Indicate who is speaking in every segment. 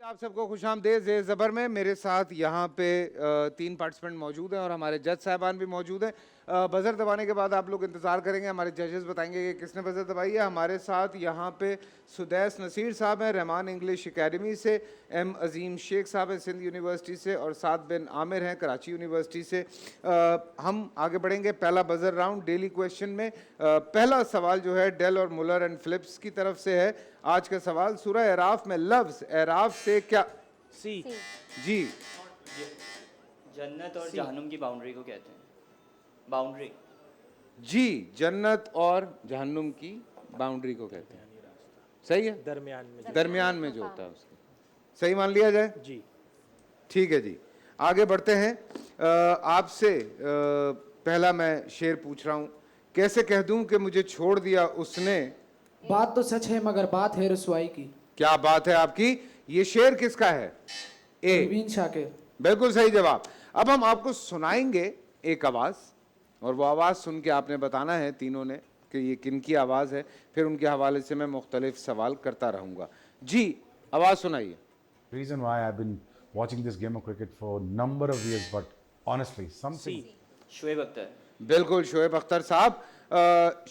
Speaker 1: आप सबको खुशामदीद ज़े ज़बर में। मेरे साथ यहाँ पे 3 पार्टिसिपेंट मौजूद हैं और हमारे जज साहबान भी मौजूद हैं। बज़र दबाने के बाद आप लोग इंतज़ार करेंगे, हमारे जजेस बताएंगे कि किसने बज़र दबाई है। हमारे साथ यहाँ पे सुदैस नसीर साहब हैं रहमान इंग्लिश एकेडमी से, एम अजीम शेख साहब हैं सिंध यूनिवर्सिटी से और साद बिन आमिर हैं कराची यूनिवर्सिटी से। हम आगे बढ़ेंगे पहला बज़र राउंड डेली क्वेश्चन में। पहला सवाल जो है डेल और मुलर एंड फिलिप्स की तरफ से है। आज का सवाल सूरह एराफ में लफ्ज़ एराफ से क्या
Speaker 2: सी
Speaker 1: जी
Speaker 3: जन्नत और जहन्नुम की बाउंड्री को कहते हैं। बाउंड्री
Speaker 1: जी जन्नत और जहन्नुम की बाउंड्री को कहते हैं। सही है, दरमियान में जो होता है उसके। सही मान लिया जाए
Speaker 2: जी।
Speaker 1: ठीक है जी, आगे बढ़ते हैं। आपसे पहला मैं शेर पूछ रहा हूँ। कैसे कह दूं कि मुझे छोड़ दिया उसने।
Speaker 4: बात तो सच है मगर बात है रुसवाई की।
Speaker 1: क्या बात है आपकी। ये शेर किसका है। ए
Speaker 4: परवीन शाकिर।
Speaker 1: बिल्कुल सही जवाब। अब हम आपको सुनाएंगे एक आवाज और वो आवाज सुन के आपने बताना है तीनों ने कि ये किनकी आवाज है। फिर उनके हवाले से मैं मुख्तलिफ सवाल करता रहूंगा। जी आवाज सुनाइए।
Speaker 5: Reason why I've been watching this game of cricket for a number of years, but honestly, something.
Speaker 3: Shoaib Akhtar.
Speaker 1: बिल्कुल शोएब अख्तर साहब।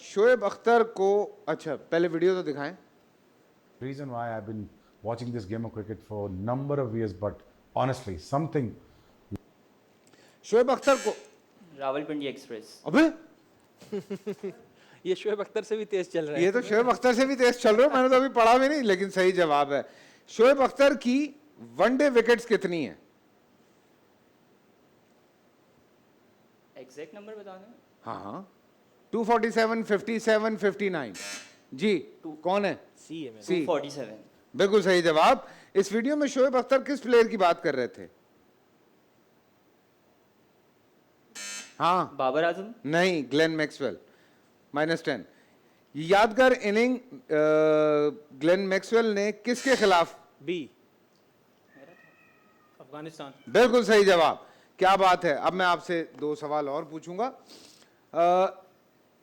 Speaker 1: शोएब अख्तर को अच्छा पहले वीडियो तो दिखाएं।
Speaker 5: Reason why I've been watching this game of cricket for a number of years, but honestly, something.
Speaker 1: Shoaib Akhtar को
Speaker 3: Rawalpindi express.
Speaker 1: अबे
Speaker 2: ये शोएब अख्तर से भी तेज चल रहा है।
Speaker 1: ये तो शोएब अख्तर से भी तेज चल रहा है। मैंने तो अभी पढ़ा भी नहीं, लेकिन सही जवाब है। शोएब अख्तर की वनडे विकेट्स कितनी है।
Speaker 3: एग्जैक्ट नंबर बता दें।
Speaker 1: हाँ हाँ 247, 57, 59। जी कौन है।
Speaker 2: सी है मेरा।
Speaker 1: सी
Speaker 3: 247।
Speaker 1: बिल्कुल सही जवाब। इस वीडियो में शोएब अख्तर किस प्लेयर की बात कर रहे थे। हाँ
Speaker 3: बाबर आजम।
Speaker 1: नहीं, ग्लेन मैक्सवेल। -10। यादगार इनिंग ग्लेन मैक्सवेल ने किसके खिलाफ।
Speaker 2: बी अफगानिस्तान।
Speaker 1: बिल्कुल सही जवाब। क्या बात है। अब मैं आपसे 2 सवाल और पूछूंगा।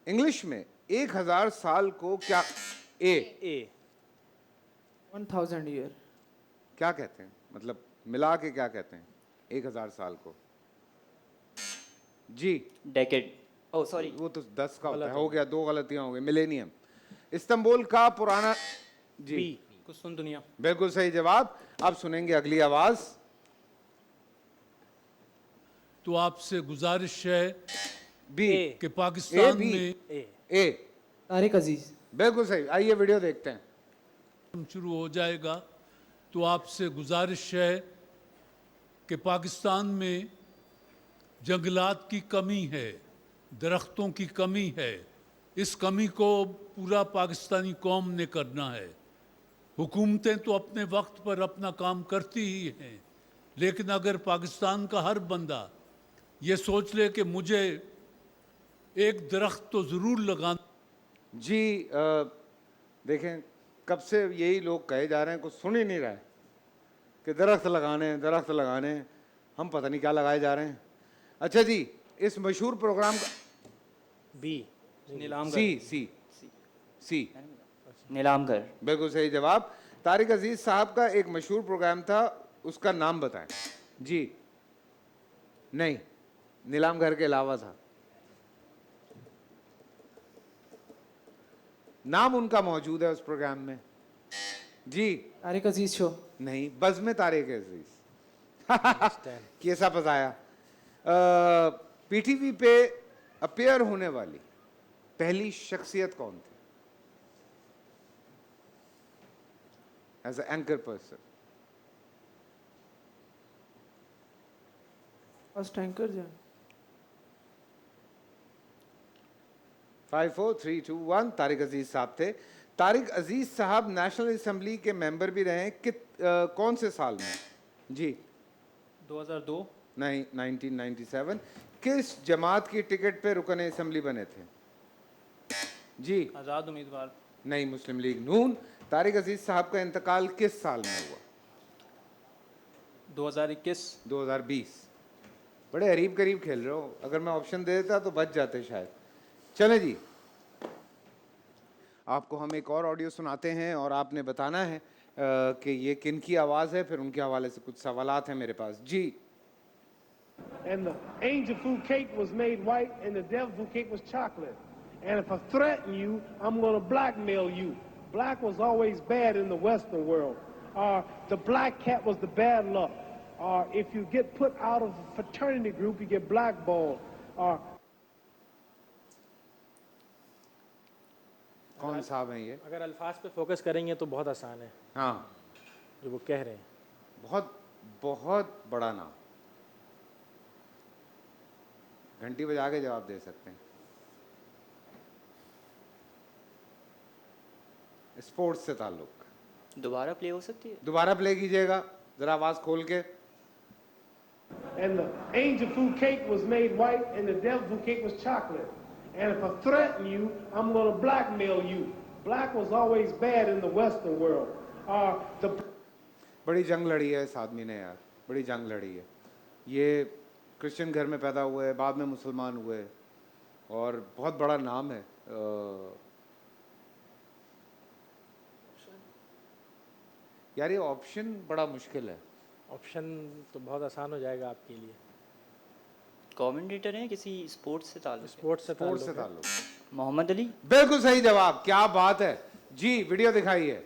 Speaker 1: इंग्लिश में 1000 साल को क्या
Speaker 2: ए
Speaker 4: 1000 ईयर।
Speaker 1: क्या कहते हैं, मतलब मिला के क्या कहते हैं 1000 साल को। जी
Speaker 3: डेकेड। ओ सॉरी।
Speaker 1: वो तो 10 का होता है। हो गया, 2 गलतियां हो गई। मिलेनियम। इस्तांबुल का पुराना जी
Speaker 2: बी कुस्तुन दुनिया।
Speaker 1: बिल्कुल सही जवाब। अब सुनेंगे अगली आवाज।
Speaker 6: तो आपसे गुजारिश है
Speaker 1: बी
Speaker 2: ए।
Speaker 6: कि पाकिस्तान
Speaker 1: बी।
Speaker 6: में
Speaker 1: ए
Speaker 4: तारिक अजीज।
Speaker 1: बिल्कुल सही। आइए वीडियो देखते हैं।
Speaker 6: शुरू हो जाएगा। तो आपसे गुजारिश है कि पाकिस्तान में जंगलात की कमी है, दरख्तों की कमी है। इस कमी को पूरा पाकिस्तानी कौम ने करना है। हुकूमतें तो अपने वक्त पर अपना काम करती ही हैं, लेकिन अगर पाकिस्तान का हर बंदा ये सोच ले कि मुझे एक दरख्त तो ज़रूर लगाना।
Speaker 1: जी देखें कब से यही लोग कहे जा रहे हैं, कुछ सुन ही नहीं रहा है कि दरख्त लगाने हैं, दरख्त लगाने हैं। हम पता नहीं क्या लगाए जा रहे हैं। अच्छा जी, इस मशहूर प्रोग्राम का
Speaker 2: बी नीलाम
Speaker 1: सी
Speaker 3: नीलाम कर।
Speaker 1: बिल्कुल सही जवाब। तारिक अजीज साहब का एक मशहूर प्रोग्राम था, उसका नाम बताएं। जी नहीं, नीलाम घर के अलावा था। नाम उनका मौजूद है उस प्रोग्राम में। जी
Speaker 4: तारिक अजीज शो।
Speaker 1: नहीं, बज़्म तारिक अजीज। कैसा पताया। पीटीवी पे अपेयर होने वाली पहली शख्सियत कौन थी as a anchor person.
Speaker 4: First anchor जो
Speaker 1: 5 4 3 2 1 तारिक अजीज साहब थे। तारिक अजीज साहब नेशनल असेंबली के मेंबर भी रहे हैं। कौन से साल में। जी
Speaker 2: 2002।
Speaker 1: नहीं, 1997। किस जमात की टिकट पे रुकन असेंबली बने थे। जी
Speaker 2: आज़ाद उम्मीदवार।
Speaker 1: नहीं, मुस्लिम लीग नून। तारिक अजीज साहब का इंतकाल किस साल में हुआ।
Speaker 2: 2021।
Speaker 1: 2020। बड़े करीब करीब खेल रहे हो। अगर मैं ऑप्शन दे देता तो बच जाते शायद। चले जी, आपको हम एक और ऑडियो सुनाते हैं और आपने बताना है कि ये किन की आवाज़ है, फिर उनके हवाले से कुछ सवालात हैं मेरे पास। जी
Speaker 7: And the angel food cake was made white and the devil food cake was chocolate. And if I threaten you, I'm going to blackmail you. Black was always bad in the Western world. The black cat was the bad luck. If you get put out of a fraternity group, you get blackballed.
Speaker 1: कौन साहब हैं ये?
Speaker 8: अगर अल्फाज पे focus करेंगे तो बहुत आसान है
Speaker 1: हाँ,
Speaker 8: जो वो कह रहे हैं।
Speaker 1: बहुत बहुत बड़ा नाम। घंटी बजा के जवाब दे सकते हैं। स्पोर्ट्स से ताल्लुक।
Speaker 3: दोबारा प्ले हो सकती है?
Speaker 1: दोबारा प्ले कीजिएगा जरा आवाज खोल के।
Speaker 7: And the angel food cake was made white and the devil food cake was chocolate. And if I threaten you, I'm going to blackmail you. Black was always bad in the Western world. The
Speaker 1: बड़ी जंग लड़ी है इस आदमी ने यार, बड़ी जंग लड़ी है। ये क्रिश्चियन घर में पैदा हुए, बाद में मुसलमान हुए और बहुत बड़ा नाम है। यार ये ऑप्शन बड़ा मुश्किल है।
Speaker 8: ऑप्शन तो बहुत आसान हो जाएगा आपके लिए।
Speaker 3: कमेंटेटर हैं किसी स्पोर्ट्स से ताल्लुक है?
Speaker 8: स्पोर्ट्स से
Speaker 1: स्पोर्ट्स से
Speaker 8: ताल्लुक है।
Speaker 1: ताल्लुक।
Speaker 3: मोहम्मद अली।
Speaker 1: बिल्कुल सही जवाब, क्या बात है जी। वीडियो दिखाइए।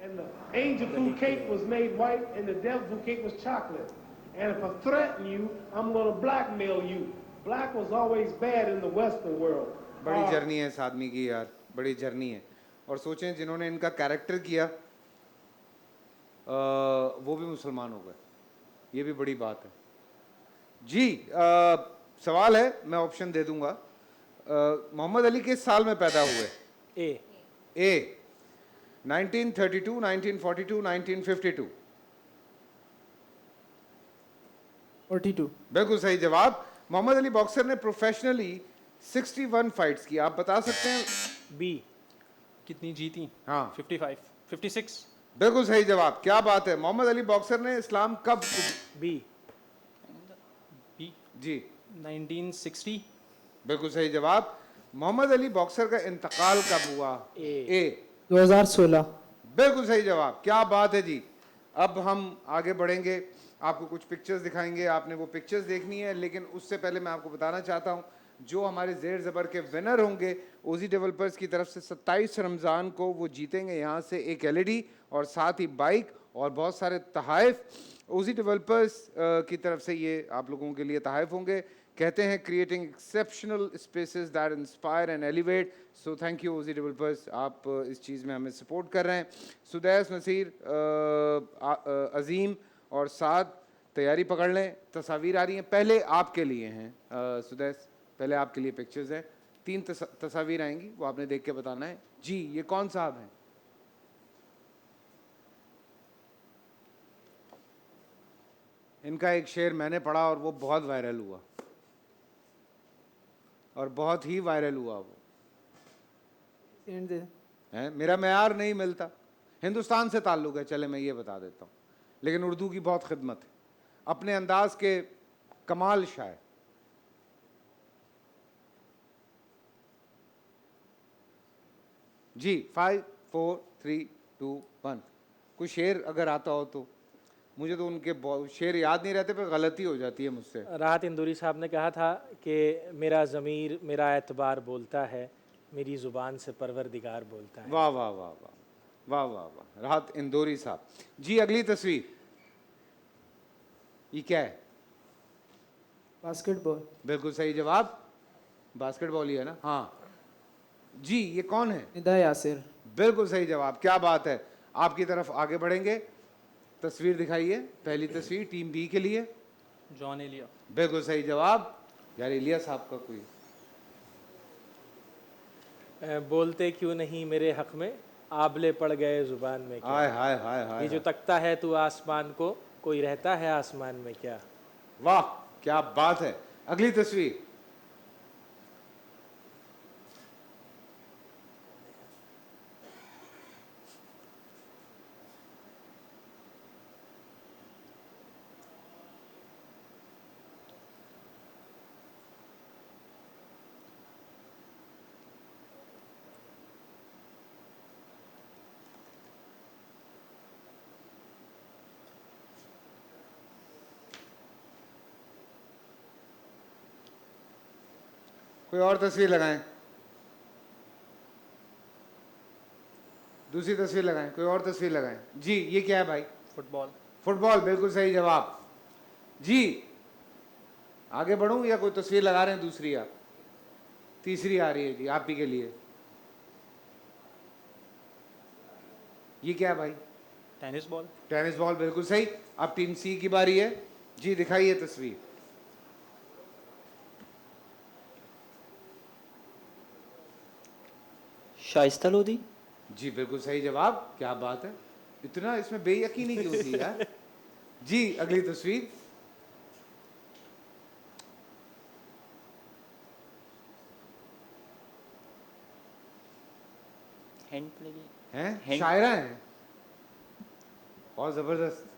Speaker 7: And the angel food cake was made white and the devil food cake was chocolate. And if I threaten you, I'm going to blackmail you. Black was always bad in the Western world.
Speaker 1: बड़ी journey है इस आदमी की यार, बड़ी journey है। और सोचें जिन्होंने इनका कैरेक्टर किया वो भी मुसलमान हो गए, ये भी बड़ी बात है जी। सवाल है, मैं ऑप्शन दे दूंगा। मोहम्मद अली किस साल में पैदा हुए? ए 1932, 1942, 1952।
Speaker 4: 42.
Speaker 1: बिल्कुल सही जवाब। मोहम्मद अली बॉक्सर ने प्रोफेशनली 61 फाइट्स की। आप बता सकते हैं?
Speaker 2: बी कितनी जीती?
Speaker 1: हाँ
Speaker 2: 55 56।
Speaker 1: बिल्कुल सही जवाब, क्या बात है। मोहम्मद अली बॉक्सर ने इस्लाम कब?
Speaker 2: बी बी
Speaker 1: जी
Speaker 2: 1960।
Speaker 1: बिल्कुल सही जवाब। मोहम्मद अली बॉक्सर का इंतकाल कब हुआ? ए
Speaker 4: 2016.
Speaker 1: बिल्कुल सही जवाब, क्या बात है जी। अब हम आगे बढ़ेंगे, आपको कुछ पिक्चर्स दिखाएंगे, आपने वो पिक्चर्स देखनी है। लेकिन उससे पहले मैं आपको बताना चाहता हूँ जो हमारे ज़ेर ज़बर के विनर होंगे ओजी डेवलपर्स की तरफ से 27 रमज़ान को वो जीतेंगे यहाँ से एक एलईडी और साथ ही बाइक और बहुत सारे तहाइफ। ओजी डेवलपर्स की तरफ से ये आप लोगों के लिए तहाइफ होंगे। कहते हैं creating exceptional spaces that inspire and elevate. So thank you OG developers, आप इस चीज़ में हमें सपोर्ट कर रहे हैं। सुदैस, नसीर, अजीम और साथ तैयारी पकड़ लें, तस्वीर आ रही हैं। पहले आपके लिए हैं सुदैस, पहले आपके लिए पिक्चर्स हैं। 3 तस्वीर आएंगी, वो आपने देख के बताना है जी। ये कौन साहब हैं? इनका एक शेर मैंने पढ़ा और वो बहुत वायरल हुआ, और बहुत ही वायरल हुआ वो
Speaker 4: Send the
Speaker 1: है। मेरा मेयार नहीं मिलता, हिंदुस्तान से ताल्लुक़ है, चले मैं ये बता देता हूँ, लेकिन उर्दू की बहुत खिदमत है, अपने अंदाज के कमाल शायर। जी 5 4 3 2 1। कोई शेर अगर आता हो तो। मुझे तो उनके शेर याद नहीं रहते, पर गलती हो जाती है मुझसे।
Speaker 8: राहत इंदौरी साहब ने कहा था कि मेरा ज़मीर मेरा एतबार बोलता है, मेरी ज़ुबान से परवरदिगार बोलता है।
Speaker 1: वाह वाह वाह वाह वाह वाह वाह, राहत इंदौरी साहब जी। अगली तस्वीर ये क्या है?
Speaker 4: basketball.
Speaker 1: बिल्कुल सही जवाब, बास्केटबॉल ही है ना? हाँ जी। ये कौन है?
Speaker 4: Nida Yasir.
Speaker 1: बिल्कुल सही जवाब, क्या बात है। आपकी तरफ आगे बढ़ेंगे, तस्वीर दिखाइए। पहली तस्वीर टीम बी के लिए।
Speaker 2: जॉन एलिया।
Speaker 1: बिल्कुल सही जवाब। यार एलिया साहब का कोई
Speaker 8: बोलते क्यों नहीं मेरे हक में, आबले पड़ गए ज़ुबान में क्या।
Speaker 1: हाय हाय हाय हाय
Speaker 8: ये जो तकता है तू आसमान को, कोई रहता है आसमान में क्या।
Speaker 1: वाह क्या बात है। अगली तस्वीर कोई और तस्वीर लगाएं, दूसरी तस्वीर लगाएं, कोई और तस्वीर लगाएं। जी ये क्या है भाई?
Speaker 2: फुटबॉल।
Speaker 1: फुटबॉल, बिल्कुल सही जवाब। जी आगे बढ़ूं या कोई तस्वीर लगा रहे हैं दूसरी आप? तीसरी आ रही है जी आप ही के लिए। ये क्या है भाई?
Speaker 2: Tennis ball.
Speaker 1: टेनिस बॉल, बिल्कुल सही। अब टीम सी की बारी है। जी दिखाइए तस्वीर।
Speaker 3: शाइस्ता लोधी।
Speaker 1: जी बिल्कुल सही जवाब। क्या बात है, इतना इसमें बेयकीनी क्यों थी यार? जी अगली तस्वीर।
Speaker 3: हैंड प्ले की
Speaker 1: हैं
Speaker 3: Hank-
Speaker 1: शायरा हैं, बहुत जबरदस्त।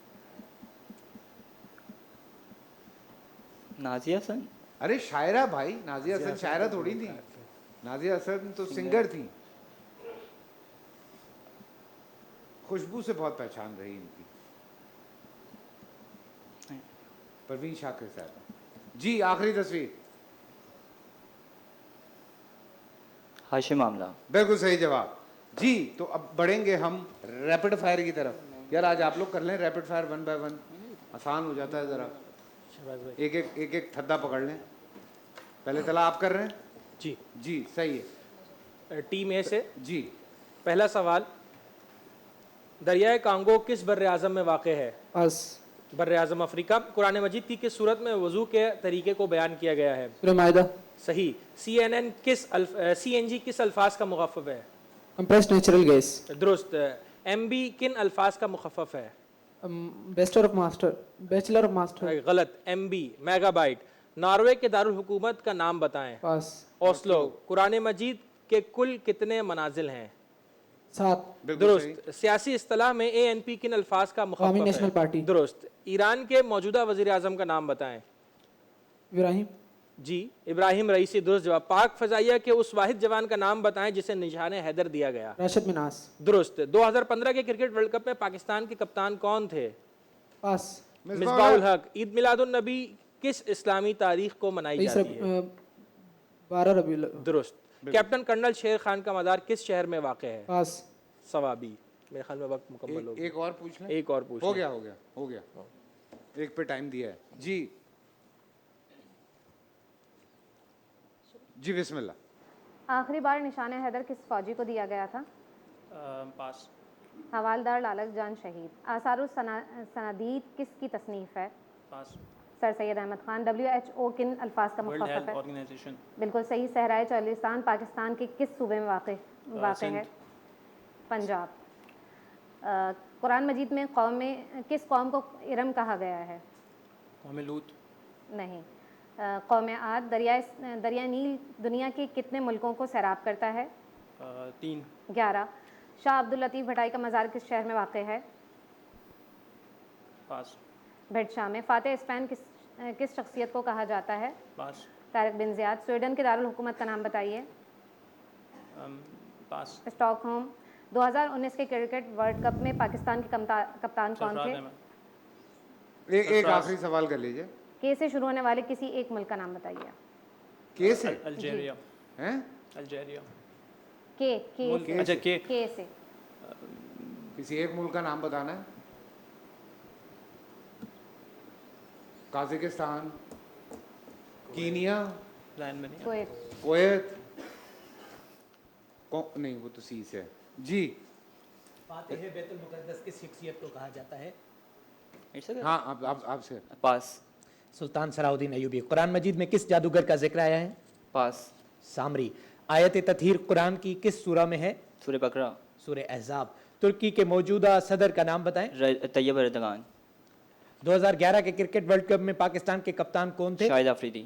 Speaker 3: नाजिया हसन।
Speaker 1: अरे शायरा भाई, नाजिया हसन शायरा थोड़ी थी। नाजिया हसन तो सिंगर थी। खुशबू से बहुत पहचान रही इनकी। परवीन शाकिर साहब। जी आखिरी तस्वीर।
Speaker 3: हाशिम आमला।
Speaker 1: बिल्कुल सही जवाब। जी तो अब बढ़ेंगे हम रैपिड फायर की तरफ। यार आज आप लोग कर लें रैपिड फायर 1 बाय 1, आसान हो जाता है जरा।
Speaker 8: शहबाज भाई।
Speaker 1: एक थद्दा पकड़ लें। पहले तला आप कर रहे हैं?
Speaker 8: जी।
Speaker 1: जी सही है।
Speaker 8: टीम ए से
Speaker 1: जी
Speaker 8: पहला सवाल, दरियाए कांगो किस बर्र आज़म में वाक़ है?
Speaker 4: पास।
Speaker 8: बर्र आज़म अफ्रीका। कुरान मजीद की किस सूरत में वज़ू के तरीके को बयान किया गया है?
Speaker 4: सूरह माइदा।
Speaker 8: सही। CNG किस अल्फाज का मुखफ़फ़ है?
Speaker 4: Compressed natural gas.
Speaker 8: दुरुस्त। MB किन अल्फाज का मुखफ़फ़ है?
Speaker 4: Bachelor of master.
Speaker 8: गलत। MB megabyte. नॉर्वे के दारुल हुकूमत का नाम बताएं।
Speaker 4: पास।
Speaker 8: ओस्लो। कुरान मजीद के कुल कितने मनाजिल हैं?
Speaker 4: 7।
Speaker 1: बिल्कुल सही।
Speaker 8: दुरुस्त। सियासी इस्तिलाह में ANP किन अल्फाज का
Speaker 4: कौमी
Speaker 8: मुखफ़फ़फ़
Speaker 4: नेशनल
Speaker 8: है?
Speaker 4: पार्टी।
Speaker 8: दुरुस्त। ईरान के मौजूदा वज़ीर आज़म का नाम बताएं।
Speaker 4: इब्राहिम।
Speaker 8: जी इब्राहिम रईसी। दुरुस्त जवाब। पाक फ़ज़ाइया के उस वाहिद जवान का नाम बताएं जिसे निशाने हैदर दिया गया।
Speaker 4: राशिद मिनास।
Speaker 8: दुरुस्त। 2015 के क्रिकेट वर्ल्ड कप में पाकिस्तान के कप्तान कौन थे?
Speaker 4: पास।
Speaker 8: मिसबाहुल हक। ईद मिलादुन नबी किस इस्लामी तारीख को मनाई जाती है?
Speaker 4: 12 रबीउल।
Speaker 8: दुरुस्त। कैप्टन कर्नल शेर खान का मज़ार किस शहर में वाक़ है?
Speaker 4: पास।
Speaker 8: सवाबी। मेरे ख्याल में वक्त मुकम्मल हो गया।
Speaker 1: एक और पूछ लें।
Speaker 8: एक और पूछ
Speaker 1: हो
Speaker 8: लें।
Speaker 1: गया हो गया हो गया। एक पे टाइम दिया है। जी जी बिस्मिल्लाह।
Speaker 9: आखिरी बार निशाने हैदर किस फौजी को दिया गया था?
Speaker 2: पास।
Speaker 9: हवालदार लालक जान शहीद। आसारुस सनादीद किसकी तसनीफ़ है?
Speaker 2: पास।
Speaker 9: सर सैयद अहमद खान। WHO किन अल्फाज का
Speaker 2: वर्ल्ड
Speaker 9: मुखफ़फ़
Speaker 2: हेल्थ
Speaker 9: है?
Speaker 2: ऑर्गेनाइजेशन।
Speaker 9: बिल्कुल सही। सहराए चौलिस्तान पाकिस्तान के किस सूबे में वाक़ है? पंजाब। कुरान मजीद में किस कौम को इरम कहा गया है?
Speaker 2: कौम लूत।
Speaker 9: नहीं। कौम आद। दरिया नील दुनिया के कितने मुल्कों को सैराब करता है?
Speaker 2: 3।
Speaker 9: 11। शाह अब्दुल लतीफ़ भटाई का मज़ार किस शहर में वाक़ है?
Speaker 2: पास।
Speaker 9: भिटशा में। फ़ातिह स्पेन किस शख्सियत को कहा जाता है?
Speaker 2: पास।
Speaker 9: तारिक बिन ज़ियाद। स्वीडन के दारुल हुकूमत का नाम बताइए।
Speaker 2: पास।
Speaker 9: स्टॉकहोम। 2019 के क्रिकेट वर्ल्ड कप में पाकिस्तान के कप्तान कौन थे?
Speaker 1: एक आखिरी सवाल कर लीजिए।
Speaker 9: के से शुरू होने वाले किसी एक मुल्क का नाम बताइए।
Speaker 1: के से?
Speaker 2: अल्जीरिया।
Speaker 1: हैं?
Speaker 2: अल्जीरिया।
Speaker 9: के
Speaker 2: अच्छा के।
Speaker 9: से।
Speaker 1: किसी एक मुल्क का नाम बताना है। काज़ाकिस्तान, कीनिया,
Speaker 2: लाइन में नहीं।
Speaker 9: कुवैत।
Speaker 1: कुवैत। नहीं वो तो सी से है। जी
Speaker 10: फातिह बैतुल मुक़द्दस किस शख्सियत को कहा जाता है?
Speaker 1: हाँ आप आपसे।
Speaker 3: पास।
Speaker 10: सुल्तान सलाहुद्दीन अयूबी। कुरान मजीद में किस जादूगर का जिक्र आया है?
Speaker 3: पास।
Speaker 10: सामरी। आयत ततहीर कुरान की किस सूरा में है?
Speaker 3: सूरह बकरा।
Speaker 10: सूरह अहज़ाब। तुर्की के मौजूदा सदर का नाम बताएं।
Speaker 3: Tayyip Erdogan.
Speaker 10: 2011 के क्रिकेट वर्ल्ड कप में पाकिस्तान के कप्तान कौन थे?
Speaker 3: शाहिद अफरीदी।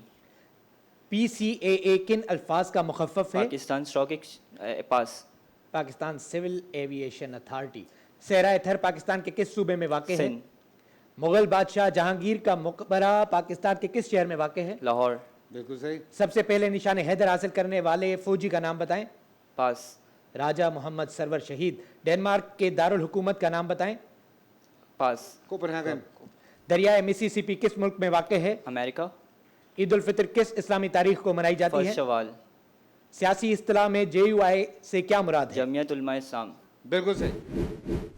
Speaker 10: PCAA किन अल्फाज का मुखफ़फ़ है?
Speaker 3: पाकिस्तान स्टॉक पास।
Speaker 10: Pakistan civil aviation authority. सहरा थर पाकिस्तान के किस सूबे में वाक़ है?
Speaker 3: सिंध।
Speaker 10: मुगल बादशाह जहांगीर का मकबरा पाकिस्तान के किस शहर में वाक़ है?
Speaker 3: लाहौर।
Speaker 1: बिल्कुल सही।
Speaker 10: सबसे पहले निशाने हैदर हासिल करने वाले फौजी का नाम बताएं।
Speaker 3: पास।
Speaker 10: राजा मोहम्मद सरवर शहीद। डेनमार्क के दारुल हुकूमत का नाम बताएं।
Speaker 3: पास।
Speaker 1: कोपेनहेगन।
Speaker 10: दरियाए मिसिसिपी किस मुल्क में वाक़ है?
Speaker 3: अमेरिका।
Speaker 10: ईद उल फितर किस इस्लामी तारीख को मनाई जाती
Speaker 3: फर्स्ट
Speaker 10: है?
Speaker 3: शवाल।
Speaker 10: सियासी इस्तिलाह में JUI से क्या मुराद है?
Speaker 3: जमियत उलमा इस्लाम।
Speaker 1: बिल्कुल सही।